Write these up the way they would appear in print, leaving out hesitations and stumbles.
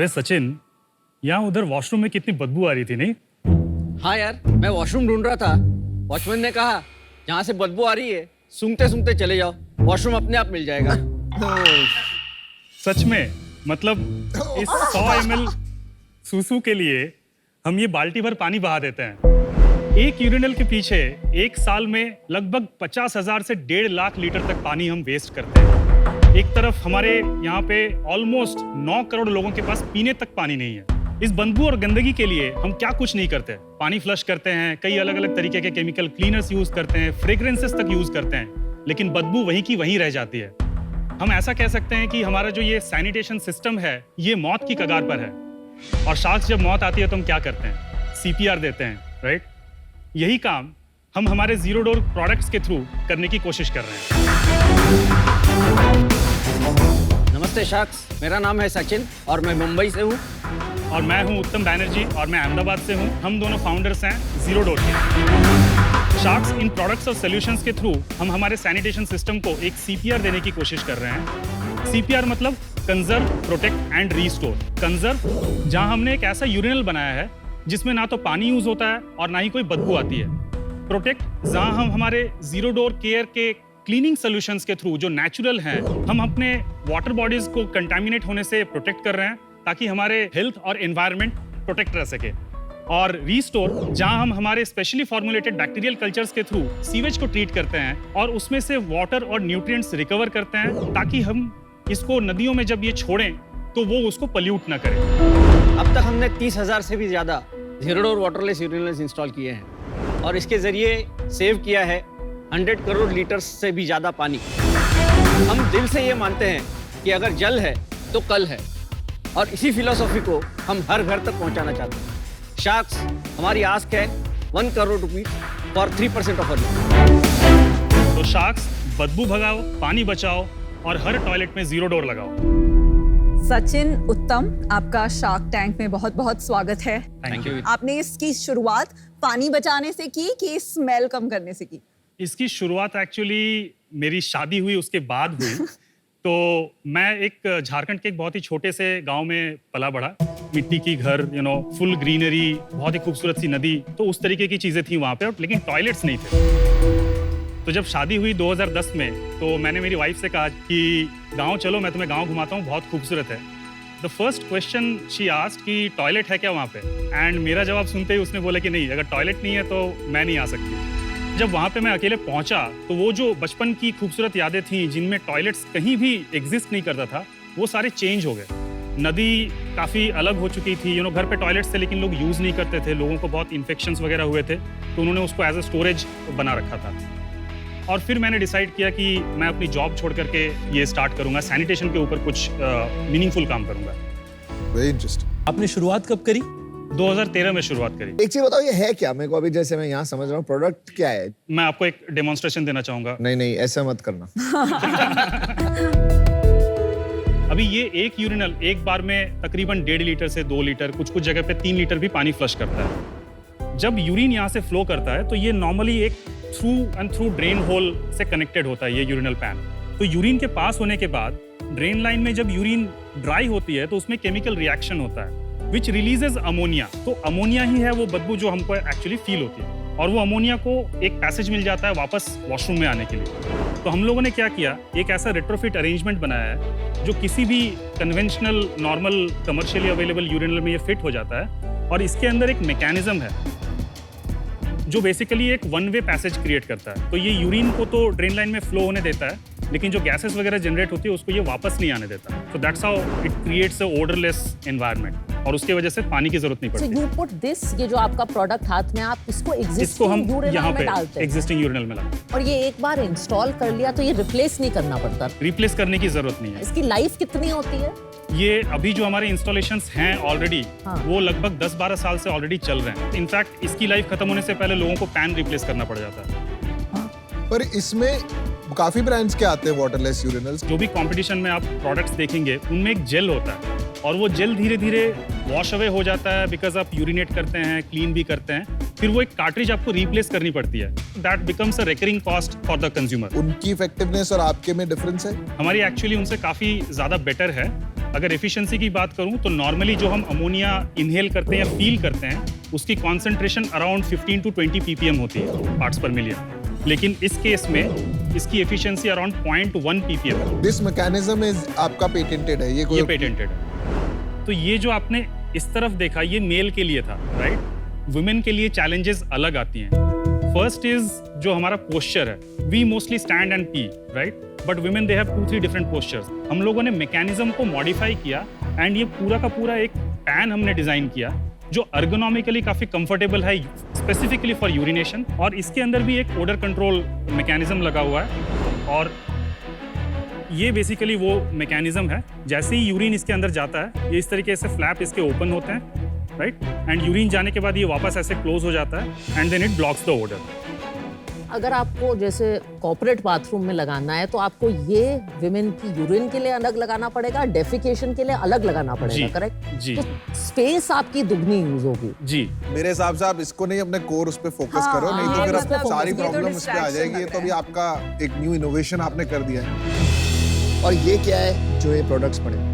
अरे सचिन, यहाँ उधर वॉशरूम में कितनी बदबू आ रही थी नहीं? हाँ यार, मैं वॉशरूम ढूंढ रहा था। वॉचमैन ने कहा जहाँ से बदबू आ रही है सूंघते सूंघते चले जाओ, वॉशरूम अपने आप मिल जाएगा। सच में, मतलब इस 100 ml सूसू के लिए हम ये बाल्टी भर पानी बहा देते हैं। एक यूरिनल के पीछे एक साल में लगभग 50,000 से 1.5 लाख लीटर तक पानी हम वेस्ट करते हैं। एक तरफ हमारे यहाँ पे ऑलमोस्ट 9 करोड़ लोगों के पास पीने तक पानी नहीं है। इस बदबू और गंदगी के लिए हम क्या कुछ नहीं करते। पानी फ्लश करते हैं, कई अलग अलग तरीके के केमिकल क्लीनर्स यूज करते हैं, फ्रेग्रेंसेस तक यूज करते हैं, लेकिन बदबू वहीं की वहीं रह जाती है। हम ऐसा कह सकते हैं कि हमारा जो ये सैनिटेशन सिस्टम है, ये मौत की कगार पर है। और शार्क्स जब मौत आती है तो हम क्या करते हैं? CPR देते हैं, राइट? यही काम हम हमारे जीरो डोर प्रोडक्ट्स के थ्रू करने की कोशिश कर रहे हैं। नमस्ते शार्क्स, मेरा नाम है सचिन और मैं मुंबई से हूँ। और मैं हूँ उत्तम बैनर्जी और मैं अहमदाबाद से हूँ। हम दोनों फाउंडर्स हैं जीरो डोर के। शार्क्स इन प्रोडक्ट्स और सॉल्यूशंस के थ्रू हम हमारे सैनिटेशन सिस्टम को एक CPR देने की कोशिश कर रहे हैं। CPR मतलब conserve, protect and restore. Conserve, जहाँ हमने एक ऐसा यूरिनल बनाया है जिसमें ना तो पानी यूज होता है और ना ही कोई बदबू आती है। प्रोटेक्ट, जहाँ हम हमारे जीरो डोर केयर के क्लीनिंग सॉल्यूशंस के थ्रू जो नेचुरल हैं, हम अपने वाटर बॉडीज को कंटामिनेट होने से प्रोटेक्ट कर रहे हैं ताकि हमारे हेल्थ और एनवायरनमेंट प्रोटेक्ट रह सके। और रीस्टोर, जहां हम हमारे स्पेशली फॉर्मुलेटेड बैक्टीरियल कल्चर्स के थ्रू सीवेज को ट्रीट करते हैं और उसमें से वाटर और न्यूट्रिएंट्स रिकवर करते हैं ताकि हम इसको नदियों में जब ये छोड़ें तो वो उसको पल्यूट ना करें। अब तक हमने 30,000 से भी ज्यादा zero door waterless urinals install किए हैं और इसके जरिए सेव किया है 100 करोड़ लीटर से भी ज्यादा पानी। हम दिल से ये मानते हैं कि अगर जल है तो कल है, और इसी फिलॉसफी को हम हर घर तक पहुंचाना चाहते हैं। शार्क्स, हमारी आस्क है 1 crore rupees for 3% of earning. तो शार्क्स, बदबू भगाओ, पानी बचाओ और हर टॉयलेट में जीरो डोर लगाओ। सचिन, उत्तम, आपका शार्क टैंक में बहुत बहुत स्वागत है। Thank you. आपने इसकी शुरुआत पानी बचाने से की कि स्मेल कम करने से की? इसकी शुरुआत एक्चुअली मेरी शादी हुई उसके बाद हुई। तो मैं एक झारखंड के एक बहुत ही छोटे से गांव में पला बढ़ा। मिट्टी की घर, फुल ग्रीनरी, बहुत ही खूबसूरत सी नदी, तो उस तरीके की चीजें थी वहाँ पे, लेकिन टॉयलेट्स नहीं थे। तो जब शादी हुई 2010 में, तो मैंने मेरी वाइफ से कहा कि गांव चलो, मैं तुम्हें गांव घुमाता हूँ, बहुत खूबसूरत है। The first question she asked कि टॉयलेट है क्या वहाँ पे? एंड मेरा जवाब सुनते ही उसने बोला कि नहीं, अगर टॉयलेट नहीं है तो मैं नहीं आ सकती। जब वहाँ पे मैं अकेले पहुँचा तो वो जो बचपन की खूबसूरत यादें थी जिनमें टॉयलेट्स कहीं भी एग्जिस्ट नहीं करता था, वो सारे चेंज हो गए। नदी काफ़ी अलग हो चुकी थी, घर पे टॉयलेट्स थे लेकिन लोग यूज़ नहीं करते थे, लोगों को बहुत इन्फेक्शंस वगैरह हुए थे, तो उन्होंने उसको एज अ स्टोरेज बना रखा था। और फिर मैंने डिसाइड किया कि मैं अपनी जॉब छोड़ करके ये स्टार्ट करूँगा, सैनिटेशन के ऊपर कुछ मीनिंगफुल काम करूँगा। Very interesting. आपने शुरुआत कब करी? 2013 में शुरुआत करी। एक चीज बताओ, ये है क्या? मेरे को अभी जैसे मैं यहाँ समझ रहा हूँ, प्रोडक्ट क्या है? मैं आपको एक डेमोन्स्ट्रेशन देना चाहूँगा। नहीं, ऐसा मत करना। अभी ये एक यूरिनल एक बार में तकरीबन 1.5 लीटर से 2 लीटर, कुछ जगह पे 3 लीटर भी पानी फ्लश करता है। जब यूरिन यहाँ से फ्लो करता है तो ये नॉर्मली एक थ्रू ड्रेन होल से कनेक्टेड होता है, ये यूरिनल पैन। तो यूरिन के पास होने के बाद ड्रेन लाइन में जब यूरिन ड्राई होती है तो उसमें केमिकल रिएक्शन होता है विच रिलीजेज अमोनिया। तो अमोनिया ही है वो बदबू जो हमको एक्चुअली फील होती है, और वो अमोनिया को एक पैसेज मिल जाता है वापस वॉशरूम में आने के लिए। तो हम लोगों ने क्या किया, एक ऐसा रेट्रोफिट अरेंजमेंट बनाया है जो किसी भी conventional normal commercially available urinal में ये फिट हो जाता है, और इसके अंदर एक मैकेनिज्म है जो बेसिकली एक वन वे पैसेज क्रिएट करता है। तो ये यूरिन को तो ड्रेन लाइन में फ्लो होने देता है, लेकिन जो गैसेस वगैरह जनरेट होती है उसको ये वापस नहीं आने देता। तो that's how it creates a odourless environment, और उसकी वजह से पानी की जरूरत नहीं So पड़ती। you put this, ये जो आपका प्रोडक्ट हाथ में, आप इसको इसको existing हम यूरिनल यहाँ में डालते पे हैं एग्जिस्टिंग यूरिनल में लाते हैं। और ये एक बार इंस्टॉल कर लिया तो ये रिप्लेस नहीं करना पड़ता। रिप्लेस करने की जरूरत नहीं है। इसकी लाइफ कितनी होती है? ये अभी जो हमारे इंस्टॉलेशंस हैं ऑलरेडी, हाँ। वो लगभग 10-12 साल से ऑलरेडी चल रहे हैं। इनफैक्ट इसकी लाइफ खत्म होने से पहले लोगों को पैन रिप्लेस करना पड़ जाता है। पर इसमें काफी ब्रांड्स के आते हैं वाटरलेस यूरिनल्स। जो भी कंपटीशन में आप प्रोडक्ट्स देखेंगे उनमें एक जेल होता है, और वो जेल धीरे धीरे वॉश अवे हो जाता है बिकॉज आप यूरिनेट करते हैं, क्लीन भी करते हैं, फिर वो एक कार्ट्रिज आपको रिप्लेस करनी पड़ती है। That becomes a recurring cost for the consumer. उनकी इफेक्टिवनेस और आपके में डिफरेंस है? हमारी एक्चुअली उनसे काफ़ी ज़्यादा बेटर है, अगर एफिशिएंसी की बात करूं तो नॉर्मली जो हम अमोनिया इनहेल करते हैं या फील करते हैं उसकी कॉन्सेंट्रेशन अराउंड 15 टू 20 ppm होती है पार्ट्स पर मिलियन, लेकिन इस केस में इसकी एफिशिएंसी अराउंड 0.1 ppm है। दिस मैकेनिज्म इज आपका पेटेंटेड है, ये पेटेंटेड है। तो ये जो आपने इस तरफ देखा ये मेल के लिए था, राइट। वुमेन के लिए चैलेंजेस अलग आती हैं। फर्स्ट इज जो हमारा पोस्चर है, we mostly stand and pee, right, but women they have 2-3 different postures. हम लोगों ने मैकेनिज्म को मॉडिफाई किया एंड ये पूरा का पूरा एक पैन हमने डिजाइन किया जो अर्गोनॉमिकली काफी कंफर्टेबल है स्पेसिफिकली फॉर यूरिनेशन, और इसके अंदर भी एक ओडर कंट्रोल मैकेनिज्म लगा हुआ है। और ये बेसिकली वो मैकेनिज्म है, जैसे ही यूरिन इसके अंदर जाता है ये इस तरीके से फ्लैप इसके ओपन होते हैं, राइट, एंड यूरिन जाने के बाद ये वापस ऐसे क्लोज हो जाता है and then it blocks the odour. अगर आपको जैसे कॉर्पोरेट बाथरूम में लगाना है तो आपको ये विमेन की यूरिन के लिए अलग लगाना पड़ेगा, डेफिकेशन के लिए अलग लगाना पड़ेगा, करेक्ट? जी। तो स्पेस आपकी दुगनी यूज होगी। जी, मेरे हिसाब से आप इसको नहीं अपने कोर उस पे फोकस हाँ, करो, नहीं तो हाँ, फिर मतलब सारी ये तो प्रॉब्लम उस पे आ distraction जाएगी। ये लग तो रहा भी है। आपका एक न्यू इनोवेशन आपने कर दिया है। और ये क्या है जो ये प्रोडक्ट्स पड़े?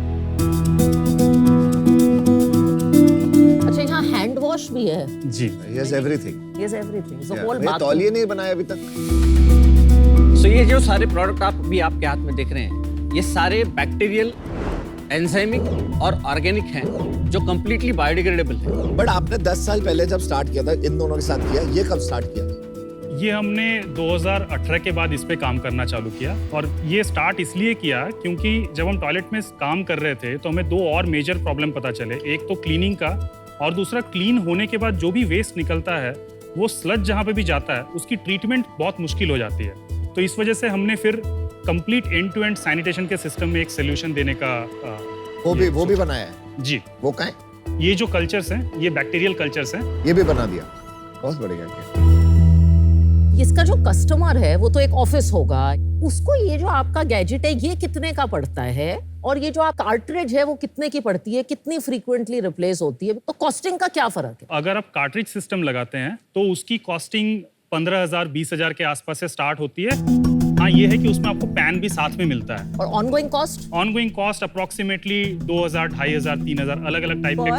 अच्छा, यहाँ हैंड वॉश भी है। जी, yes everything. Yes everything. So whole ये तौलिए नहीं बनाया अभी तक। सो ये जो सारे प्रोडक्ट अभी आपके हाथ में देख रहे हैं ये सारे बैक्टीरियल, एंजाइमिक और ऑर्गेनिक हैं जो कंप्लीटली बायोडिग्रेडेबल है। बट आपने 10 साल पहले जब स्टार्ट किया था इन दोनों के साथ किया, ये कब स्टार्ट किया? ये हमने 2018 के बाद इस पे काम करना चालू किया, और ये स्टार्ट इसलिए किया क्योंकि जब हम टॉयलेट में काम कर रहे थे तो हमें 2 और मेजर प्रॉब्लम पता चले। एक तो क्लीनिंग का, और दूसरा क्लीन होने के बाद जो भी वेस्ट निकलता है वो स्लज जहाँ पे भी जाता है उसकी ट्रीटमेंट बहुत मुश्किल हो जाती है। तो इस वजह से हमने फिर complete end to end sanitation के सिस्टम में एक सोल्यूशन देने का वो भी बनाया है। जी, वो कहाँ है? ये जो कल्चर्स हैं ये बैक्टीरियल कल्चर्स हैं। ये भी बना दिया, बहुत बढ़िया किया। इसका जो कस्टमर है वो तो एक ऑफिस होगा, उसको ये जो आपका गैजेट है ये कितने का पड़ता है, और ये जो आप कार्ट्रिज है वो कितने की पड़ती है, कितनी फ्रीक्वेंटली रिप्लेस होती है, तो कॉस्टिंग का क्या फर्क है? अगर आप कार्ट्रिज सिस्टम लगाते हैं तो उसकी कॉस्टिंग 15,000-20,000 के आसपास से स्टार्ट होती है। हाँ, ये है कि उसमें आपको पैन भी साथ में मिलता है। और ongoing cost? Ongoing cost approximately 2,000, 2,500, 3,000 अलग-अलग टाइप के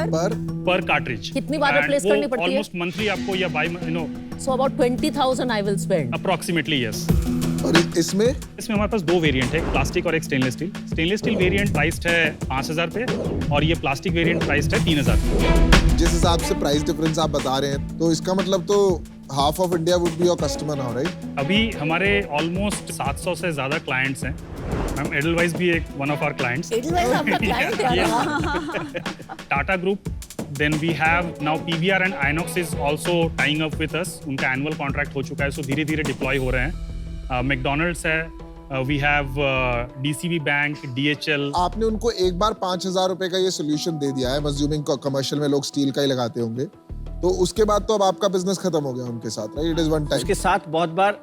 पर कार्ट्रिज। कितनी बार रिप्लेस करनी पड़ती है? ऑलमोस्ट मंथली आपको या by so about 20,000 I will spend approximately, yes. और इसमें हमारे पास 2 वेरिएंट है, प्लास्टिक और एक stainless steel. Stainless steel variant priced है 5,000 पे, और ये प्लास्टिक वेरिएंट प्राइस्ड है 3,000। जिस हिसाब से प्राइस डिफरेंस आप बता रहे हैं तो इसका मतलब तो half of India would be your customer now, right? अभी हमारे ऑलमोस्ट 700 से ज्यादा क्लाइंट्स हैं। मैम, एडलवाइज भी एक one of our clients. Edelweiss आपका क्लाइंट है? Tata group, then we have now PVR and INOX is also tying up with us. उनका एनुअल कॉन्ट्रैक्ट हो चुका है, सो धीरे धीरे डिप्लॉय हो रहे हैं। मैकडोनल्ड्स है, we have DCB bank, DHL. आपने उनको एक बार 5,000 रुपए का ये सोल्यूशन दे दिया है, अज्यूमिंग कमर्शियल में लोग स्टील का ही लगाते होंगे, तो उसके बाद तो अब आपका बिजनेस खत्म हो गया उनके साथ, right? It is one time. उसके साथ बहुत बार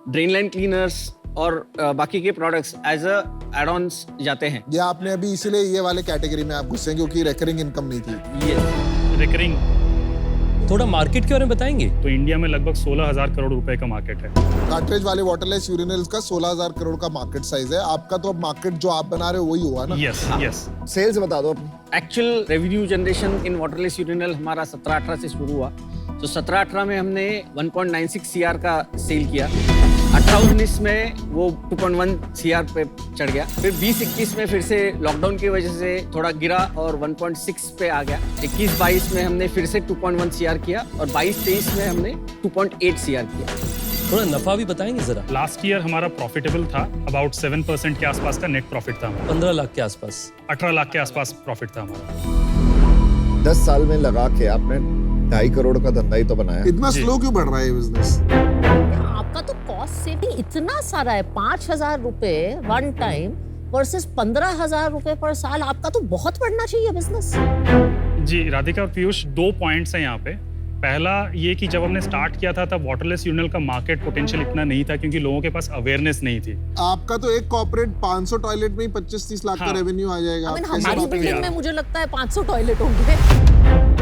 ड्रेन लाइन क्लीनर्स और बाकी के products as a add ons जाते हैं। ये आपने अभी इसीलिए ये वाले कैटेगरी में आप घुसे हैं क्योंकि रिकरिंग इनकम नहीं थी। ये रिकरिंग। थोड़ा मार्केट के बारे में बताएंगे? तो इंडिया में लगभग 16,000 करोड़ रुपए का मार्केट है। कार्ट्रिज वाले वाटरलेस यूरिनल्स का 16,000 करोड़ का मार्केट साइज है। आपका तो अब मार्केट जो आप बना रहे हो वही हुआ ना? Yes, yes. सेल्स बता दो अपनी। Actual revenue generation in waterless urinal हमारा 17-18 से शुरू हुआ। तो 17-18 में हमने 1.96 सीआर का सेल किया। 18-19 में वो 2.1 सीआर पे चढ़ गया। फिर 20-21 में फिर से लॉकडाउन की वजह से थोड़ा गिरा और 1.6 पे आ गया। 21-22 में हमने फिर से 2.1 सीआर किया, और 22-23 में हमने 2.8 सीआर किया। थोड़ा नफा भी बताएंगे जरा? लास्ट ईयर हमारा प्रॉफिटेबल था, अबाउट 7% के आसपास का नेट प्रॉफिट था हमारा। 15 लाख के आसपास। 18 लाख के आसपास प्रॉफिट था हमारा। 10 साल में लगा के आपने 2.5 करोड़ का धंधा ही तो बनाया। इतना स्लो क्यों बढ़ रहा है ये बिजनेस? आपका तो कॉस्ट सेविंग इतना सारा है, 5,000 रुपए वन टाइम वर्सेस 15,000 रुपए पर साल। आपका तो बहुत बढ़ना चाहिए बिजनेस। जी राधिका और पीयूष, 2 पॉइंट्स हैं यहाँ पे। पहला ये कि जब हमने स्टार्ट किया था तब वाटरलेस यूरिनल का मार्केट पोटेंशियल इतना नहीं था क्योंकि लोगों के पास अवेयरनेस नहीं थी। आपका तो एक कॉर्पोरेट 500 टॉयलेट में ही 25-30 लाख का हाँ। रेवेन्यू आ जाएगा। I mean, कैसे हमारी बात है? बिल्डिंग में मुझे लगता है 500 टॉयलेट होंगे।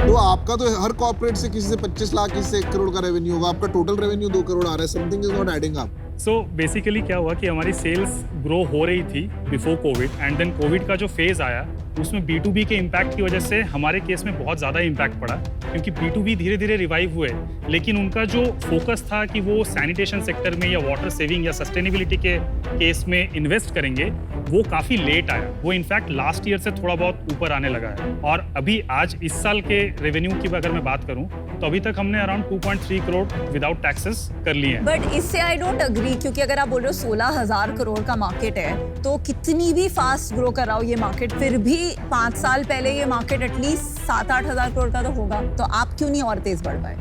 तो आपका तो हर कॉर्पोरेट से किसी से 25 लाख, किसी से 1 करोड़ का रेवेन्यू होगा। आपका टोटल रेवेन्यू 2 करोड़ आ रहा है। Something is not adding up. So basically क्या हुआ कि हमारी सेल्स ग्रो हो रही थी before Covid, and then Covid का जो फेज आया उसमें B2B के इम्पैक्ट की वजह से हमारे केस में बहुत ज़्यादा इम्पैक्ट पड़ा, क्योंकि B2B धीरे धीरे रिवाइव हुए, लेकिन उनका जो फोकस था कि वो सैनिटेशन सेक्टर में या वाटर सेविंग या सस्टेनेबिलिटी के केस में इन्वेस्ट करेंगे, वो काफ़ी लेट आया। वो इनफैक्ट लास्ट ईयर से थोड़ा बहुत ऊपर आने लगा है। और अभी आज इस साल के रेवेन्यू की अगर मैं बात करूं तो अभी तक हमने अराउंड 2.3 करोड़ विदाउट टैक्सेस कर लिए हैं। बट इससे आई डोंट अग्री, क्योंकि अगर आप बोल रहे हो 16,000 करोड़ का मार्केट है, तो कितनी भी फास्ट ग्रो कर रहा हो ये मार्केट, फिर भी 5 साल पहले ये मार्केट एटलीस्ट 7-8 हजार करोड़ का तो होगा। तो आप क्यों नहीं और तेज बढ़ पाए?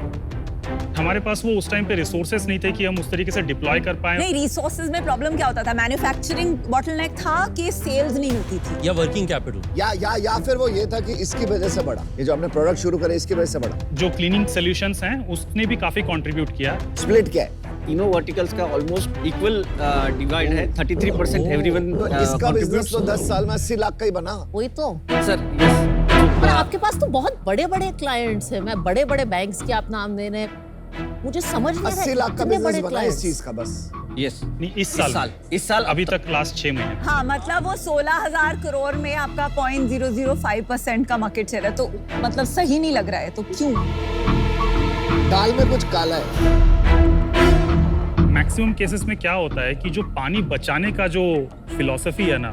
हमारे पास वो उस टाइम पे रिसोर्सेस नहीं थे कि हम उस तरीके से डिप्लॉय कर पाए। नहीं, रिसोर्सेज में प्रॉब्लम क्या होता था? मैन्युफैक्चरिंग बॉटलनेक था कि सेल्स नहीं होती थी? या वर्किंग कैपिटल, या फिर वो ये था कि इसकी वजह से बढ़ा, ये जो हमने प्रोडक्ट शुरू करे इसकी वजह से बढ़ा। जो क्लीनिंग सॉल्यूशंस हैं उसने भी काफी कंट्रीब्यूट किया। स्प्लिट क्या है? तीनों वर्टिकल्स का ऑलमोस्ट इक्वल डिवाइड है। 33% एवरीवन तो इसका बिजनेस तो 10 साल में 80 लाख का ही बना। वही तो। सर पर आपके पास तो बहुत बड़े बड़े क्लाइंट्स हैं। मैं बड़े बड़े बैंक्स के आप नाम दे रहे हैं, मुझे समझ नहीं आ रहा 80 लाख का इतने बिजनेस बड़े बना इस clients। चीज का बस। यस नहीं, इस साल अभी अभी तक लास्ट 6 महीने। हाँ, मतलब वो 16,000 करोड़ में आपका 0.005% का मार्केट शेयर है, तो मतलब सही नहीं लग रहा है। तो क्यों? दाल में कुछ काला है। मैक्सिमम केसेस में क्या होता है कि जो पानी बचाने का जो फिलॉसफी है ना,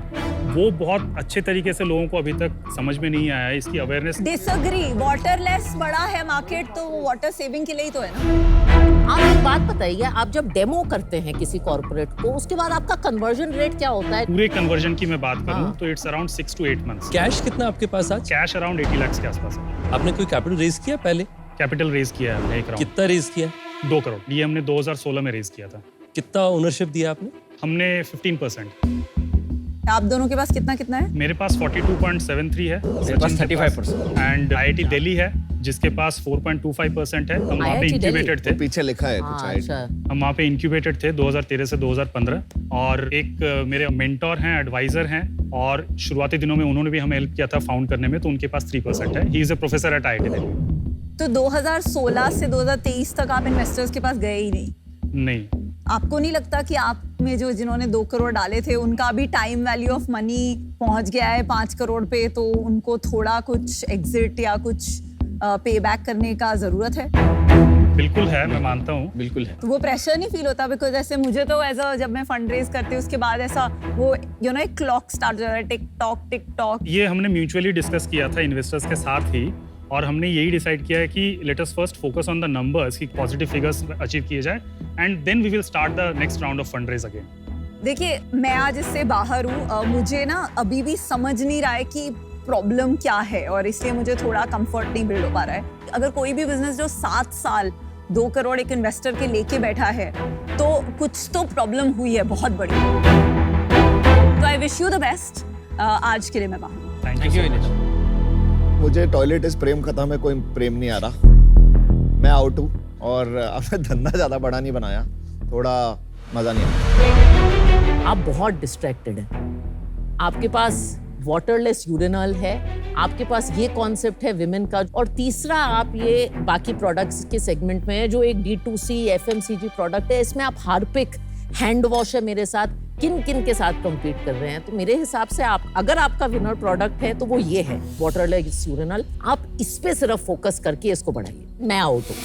वो बहुत अच्छे तरीके से लोगों को अभी तक समझ में नहीं आया है। इसकी अवेयरनेस डिसएग्री। वाटरलेस बड़ा है मार्केट, तो वो वाटर सेविंग के लिए ही तो है ना। आप एक बात बताइए, आप जब डेमो करते हैं किसी कॉर्पोरेट को, उसके बाद आपका कन्वर्जन रेट क्या होता है? पूरे कन्वर्जन की मैं बात करूं हाँ। तो it's around 6 to 8 months। Cash कितना आपके पास आज? कैश अराउंड 80 lakhs के आसपास है। आपने कोई कैपिटल रेज किया पहले? कैपिटल रेज किया है हमने एक राउंड, कितना रेज किया? 2 करोड़। ये हमने 2016 में रेज किया था। कितना ओनरशिप दिया आपने? हमने 15%। आप दोनों के पास कितना कितना है? मेरे पास 42.73 है, मेरे पास 35%। एंड IIT दिल्ली है जिसके पास 4.25% है। हम वहाँ पे IIT इंक्यूबेटेड थे। पीछे लिखा है कुछ हाँ, आइट। अच्छा। हम वहाँ पे इंक्यूबेटेड थे 2013 से 2015। और एक मेरे मेंटोर हैं, एडवाइजर हैं, और शुरुआती दिनों में उन्होंने भी हमें हेल्प किया था फाउंड करने में, तो उनके पास 3% है। He is a professor at IIT Delhi. तो 2016 से 2023 तक आप इन्वेस्टर्स के पास गए ही नहीं? नहीं, आपको नहीं लगता कि आप में जो जिन्होंने 2 करोड़ डाले थे, उनका अभी टाइम वैल्यू ऑफ मनी पहुंच गया है 5 करोड़ पे, तो उनको थोड़ा कुछ एग्जिट या कुछ पे बैक करने का जरूरत है? बिल्कुल है, मैं मानता हूँ। बिल्कुल है। तो वो प्रेशर नहीं फील होता? बिकॉज ऐसे मुझे तो जब मैं फंड रेज करती हूँ उसके बाद ऐसा वो एक क्लॉक स्टार्ट हो जाता है, टिक टॉक। ये हमने म्यूचुअली डिस्कस किया था इन्वेस्टर्स के साथ ही, और हमने यही डिसाइड किया है कि let us first focus on the numbers, कि पॉजिटिव फिगर्स अचीव किए जाए, and then we will start the next round of fund raise again. देखिए, मैं आज इससे बाहर हूँ, मुझे ना अभी भी समझ नहीं रहा है कि प्रॉब्लम क्या है, और इसलिए मुझे थोड़ा कंफर्ट नहीं बिल्ड हो पा रहा है। अगर कोई भी बिजनेस जो 7 साल 2 करोड़ एक इन्वेस्टर के लेके बैठा है, तो कुछ तो प्रॉब्लम हुई है बहुत बड़ी। तो I wish you the best. आज के लिए मैं बाहर। Thank you. मुझे टॉयलेट इस प्रेम कथा में कोई प्रेम नहीं आ रहा। मैं आउट हूँ, और आपने धंधा ज्यादा बड़ा नहीं बनाया, थोड़ा मजा नहीं आया। आप बहुत डिस्ट्रैक्टेड हैं। आपके पास वाटरलेस यूरिनल है, आपके पास ये कॉन्सेप्ट है विमेन का, और तीसरा आप ये बाकी प्रोडक्ट्स के सेगमेंट में है जो एक D2C FMCG प्रोडक्ट है। इसमें आप हार्पिक, हैंड वॉश है मेरे साथ, किन किन के साथ कम्पीट कर रहे हैं। तो मेरे हिसाब से आप, अगर आपका विनर प्रोडक्ट है तो वो ये है, वाटरलेस यूरिनल। आप इस पे सिर्फ फोकस करके इसको बढ़ाइए। मैं आउट हूँ।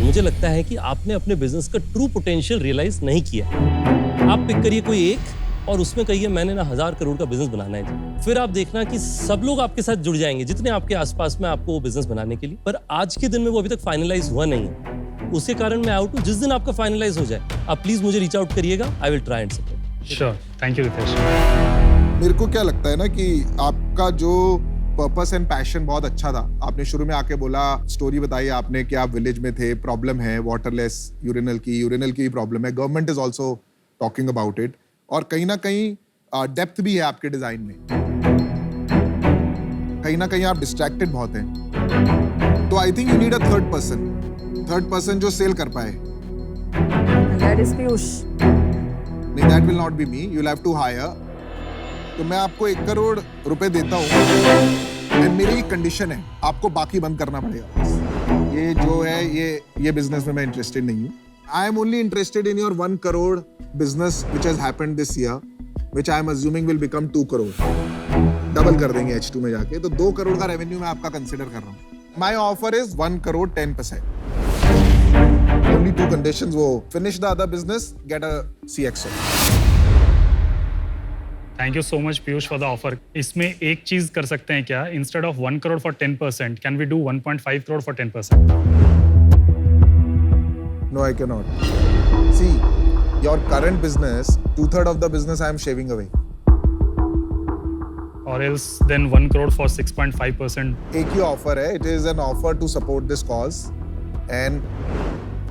मुझे लगता है कि आपने अपने बिजनेस का ट्रू पोटेंशियल रियलाइज नहीं किया। आप पिक करिए कोई एक, और उसमें कहिए मैंने ना 1000 करोड़ का बिजनेस बनाना है जी। फिर आप देखना कि सब लोग आपके साथ जुड़ जाएंगे जितने आपके आसपास में आपको वो बिजनेस बनाने के लिए। पर आज के दिन में वो अभी तक फाइनलाइज हुआ नहीं है, उसके कारण मैं आउट हूँ। जिस दिन आपका फाइनलाइज हो जाए, आप प्लीज मुझे रीच आउट करिएगा। I will try and support. Sure, thank you Ritesh. मेरे को क्या लगता है ना कि आपका जो पर्पस एंड पैशन बहुत अच्छा था। आपने शुरू में आके बोला, स्टोरी बताई आपने कि आप विलेज में थे, प्रॉब्लम है वाटरलेस यूरिनल की प्रॉब्लम है, government is also talking about it, और कहीं ना कहीं डेप्थ भी है आपके डिजाइन में। कहीं ना कहीं आप डिस्ट्रैक्टेड बहुत हैं, तो I think you need a third person जो सेल कर पाए। That is Piyush. नहीं, that will not be me, you will have to hire. तो मैं आपको 1 करोड़ रुपए देता हूँ, एंड मेरी कंडीशन है, आपको बाकी बंद करना पड़ेगा। ये जो है, ये बिजनेस में मैं इंटरेस्टेड नहीं हूँ। I am only interested in your 1 crore business which has happened this year, which I am assuming will become 2 crore. Double कर देंगे H2 में जाके, तो 2 करोड़ का रेवेन्यू मैं आपका कंसिडर कर रहा हूँ. My offer is 1 crore 10%. Only 2 conditions. वो finish the other business, get a CXO. Thank you so much Piyush for the offer. इसमें एक चीज कर सकते हैं क्या? Instead of 1 crore for 10%, can we do 1.5 crore for 10%? No, I cannot. See, your current business, 2/3 of the business I am shaving away. Or else then 1 crore for 6.5%. एक ही offer है. It is an offer to support this cause, and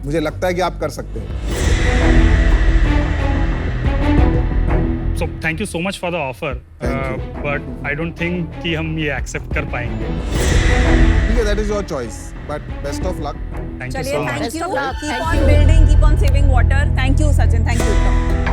मुझे लगता है कि आप कर सकते हैं. So thank you so much for the offer. Thank you. But I don't think कि हम ये accept कर पाएंगे. ठीक है, that is your choice. But best of luck. Thank you चलिए, so much. thank Best you. of luck. Keep Thank on you. building, keep on saving water. Thank you, Sachin. Thank you.